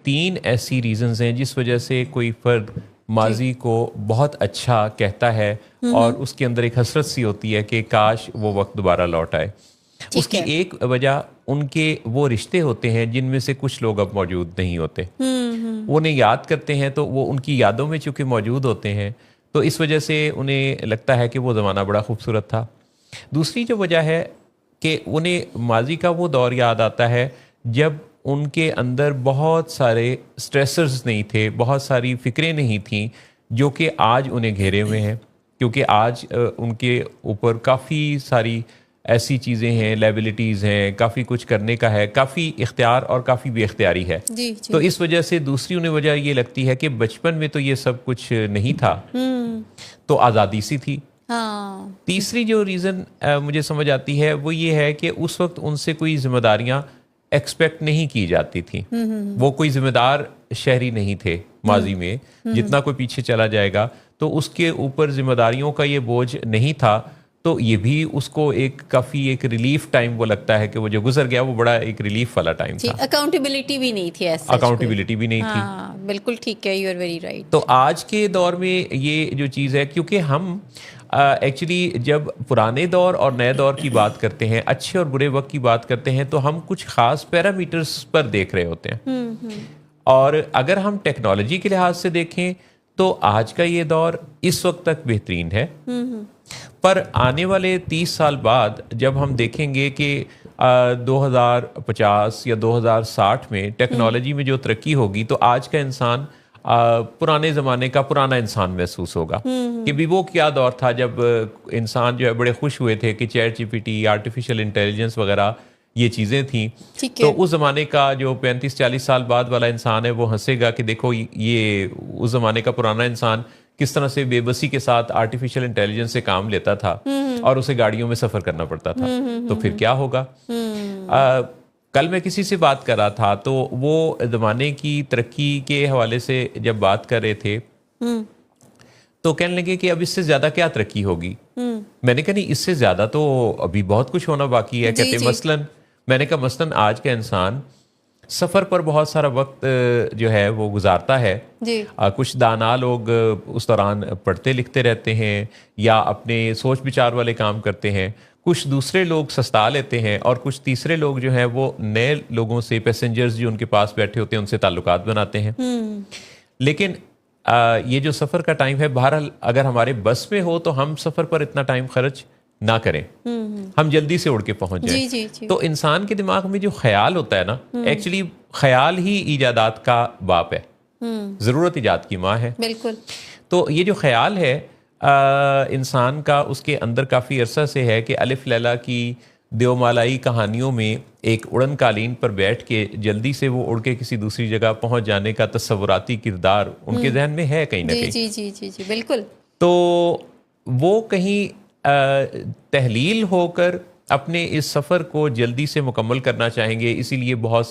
3 ایسی ریزنز ہیں جس وجہ سے کوئی فرد ماضی کو بہت اچھا کہتا ہے اور اس کے اندر ایک حسرت سی ہوتی ہے کہ کاش وہ وقت دوبارہ لوٹ آئے. اس کی ایک وجہ ان کے وہ رشتے ہوتے ہیں جن میں سے کچھ لوگ اب موجود نہیں ہوتے. وہ انہیں یاد کرتے ہیں تو وہ ان کی یادوں میں چونکہ موجود ہوتے ہیں تو اس وجہ سے انہیں لگتا ہے کہ وہ زمانہ بڑا خوبصورت تھا. دوسری جو وجہ ہے کہ انہیں ماضی کا وہ دور یاد آتا ہے جب ان کے اندر بہت سارے سٹریسرز نہیں تھے, بہت ساری فکریں نہیں تھیں جو کہ آج انہیں گھیرے ہوئے ہیں, کیونکہ آج ان کے اوپر کافی ساری ایسی چیزیں ہیں, لائبلٹیز ہیں, کافی کچھ کرنے کا ہے, کافی اختیار اور کافی بے اختیاری ہے. تو اس وجہ سے دوسری انہیں وجہ یہ لگتی ہے کہ بچپن میں تو یہ سب کچھ نہیں تھا تو آزادی سی تھی. تیسری جو ریزن مجھے سمجھ آتی ہے وہ یہ ہے کہ اس وقت ان سے کوئی ذمہ داریاں ایکسپیکٹ نہیں کی جاتی تھی. وہ کوئی ذمہ دار شہری نہیں تھے ماضی میں. جتنا کوئی پیچھے چلا جائے گا تو اس کے اوپر ذمہ داریوں کا یہ بوجھ نہیں تھا, تو یہ بھی اس کو کافی ایک ریلیف ٹائم وہ لگتا ہے کہ وہ جو گزر گیا وہ بڑا ایک ریلیف والا ٹائم تھا. اکاؤنٹیبلٹی بھی نہیں تھی, اکاؤنٹیبلٹی بھی نہیں تھی. بالکل ٹھیک ہے, یو آر ویری رائٹ. تو آج کے دور میں یہ جو چیز ہے, کیونکہ ہم ایکچولی جب پرانے دور اور نئے دور کی بات کرتے ہیں, اچھے اور برے وقت کی بات کرتے ہیں, تو ہم کچھ خاص پیرامیٹرز پر دیکھ رہے ہوتے ہیں. اور اگر ہم ٹیکنالوجی کے لحاظ سے دیکھیں تو آج کا یہ دور اس وقت تک بہترین ہے, پر آنے والے 30 سال بعد جب ہم دیکھیں گے کہ 2050 یا 2060 میں ٹیکنالوجی میں جو ترقی ہوگی تو آج کا انسان پرانے زمانے کا پرانا انسان محسوس ہوگا کہ بھی وہ کیا دور تھا جب انسان جو ہے بڑے خوش ہوئے تھے کہ chat G P T, artificial intelligence وغیرہ یہ چیزیں تھیں. تو اس زمانے کا جو 35-40 سال بعد والا انسان ہے وہ ہنسے گا کہ دیکھو یہ اس زمانے کا پرانا انسان کس طرح سے بے بسی کے ساتھ آرٹیفیشل انٹیلیجنس سے کام لیتا تھا اور اسے گاڑیوں میں سفر کرنا پڑتا تھا. تو پھر کیا ہوگا. کل میں کسی سے بات کر رہا تھا تو وہ زمانے کی ترقی کے حوالے سے جب بات کر رہے تھے تو کہنے لگے کہ اب اس سے زیادہ کیا ترقی ہوگی. میں نے کہا نہیں, اس سے زیادہ تو ابھی بہت کچھ ہونا باقی ہے. کہتے مثلاً میں نے کہا مثلاً آج کا انسان سفر پر بہت سارا وقت جو ہے وہ گزارتا ہے. کچھ دانا لوگ اس دوران پڑھتے لکھتے رہتے ہیں یا اپنے سوچ بچار والے کام کرتے ہیں. کچھ دوسرے لوگ سستا لیتے ہیں اور کچھ تیسرے لوگ جو ہیں وہ نئے لوگوں سے, پیسنجرز جو ان کے پاس بیٹھے ہوتے ہیں ان سے تعلقات بناتے ہیں. لیکن یہ جو سفر کا ٹائم ہے, بہرحال اگر ہمارے بس میں ہو تو ہم سفر پر اتنا ٹائم خرچ نہ کریں, ہم جلدی سے اڑ کے پہنچ جائیں. تو انسان کے دماغ میں جو خیال ہوتا ہے نا, ایکچولی خیال ہی ایجادات کا باپ ہے, ضرورت ایجاد کی ماں ہے. بالکل. تو یہ جو خیال ہے انسان کا, اس کے اندر کافی عرصہ سے ہے کہ الف لیلا کی دیومالائی کہانیوں میں ایک اڑن قالین پر بیٹھ کے جلدی سے وہ اڑ کے کسی دوسری جگہ پہنچ جانے کا تصوراتی کردار ان کے ذہن میں ہے کہیں نہ کہیں. جی بالکل. تو وہ کہیں تحلیل ہو کر اپنے اس سفر کو جلدی سے مکمل کرنا چاہیں گے, اسی لیے بہت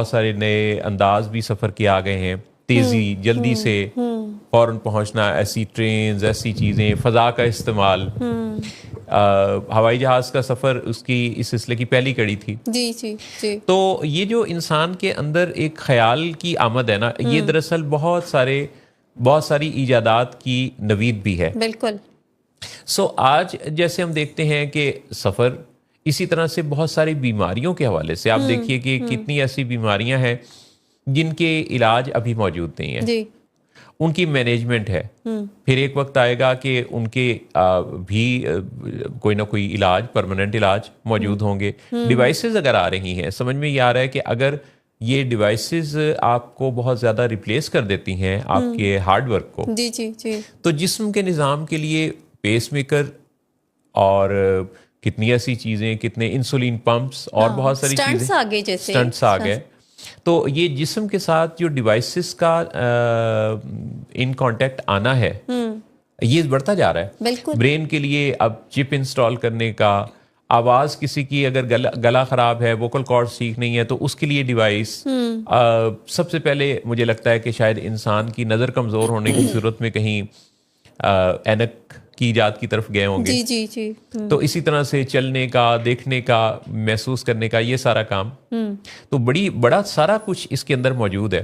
سارے نئے انداز بھی سفر کے آ گئے ہیں. تیزی, جلدی سے فوراً پہنچنا, ایسی ٹرینز, ایسی چیزیں, فضا کا استعمال. ہوائی جہاز کا سفر اس سلسلے کی پہلی کڑی تھی. جی. تو یہ جو انسان کے اندر ایک خیال کی آمد ہے نا, یہ دراصل بہت ساری ایجادات کی نوید بھی ہے. بالکل. آج جیسے ہم دیکھتے ہیں کہ سفر, اسی طرح سے بہت ساری بیماریوں کے حوالے سے آپ دیکھیے کہ کتنی ایسی بیماریاں ہیں جن کے علاج ابھی موجود نہیں ہیں. ان کی مینجمنٹ ہے. پھر ایک وقت آئے گا کہ ان کے بھی کوئی نہ کوئی علاج, پرماننٹ علاج موجود ہوں گے. ڈیوائسز اگر آ رہی ہیں, سمجھ میں یہ آ رہا ہے کہ اگر یہ ڈیوائسز آپ کو بہت زیادہ ریپلیس کر دیتی ہیں آپ کے ہارڈ ورک کو, تو جسم کے نظام کے لیے پیس میکر اور کتنی ایسی چیزیں, کتنے انسولین پمپس اور بہت ساری چیزیں, سٹنٹس آ گئے. تو یہ جسم کے ساتھ جو ڈیوائسز کا ان کانٹیکٹ آنا ہے یہ بڑھتا جا رہا ہے. برین کے لیے اب چپ انسٹال کرنے کا, آواز کسی کی اگر گلا خراب ہے, ووکل کارڈ ٹھیک نہیں ہے تو اس کے لیے ڈیوائس. سب سے پہلے مجھے لگتا ہے کہ شاید انسان کی نظر کمزور ہونے کی صورت میں کہیں اینک کی ایجاد کی طرف گئے ہوں گے. جی جی جی. تو اسی طرح سے چلنے کا، دیکھنے کا، محسوس کرنے کا، یہ سارا کام تو بڑا سارا کچھ اس کے اندر موجود ہے.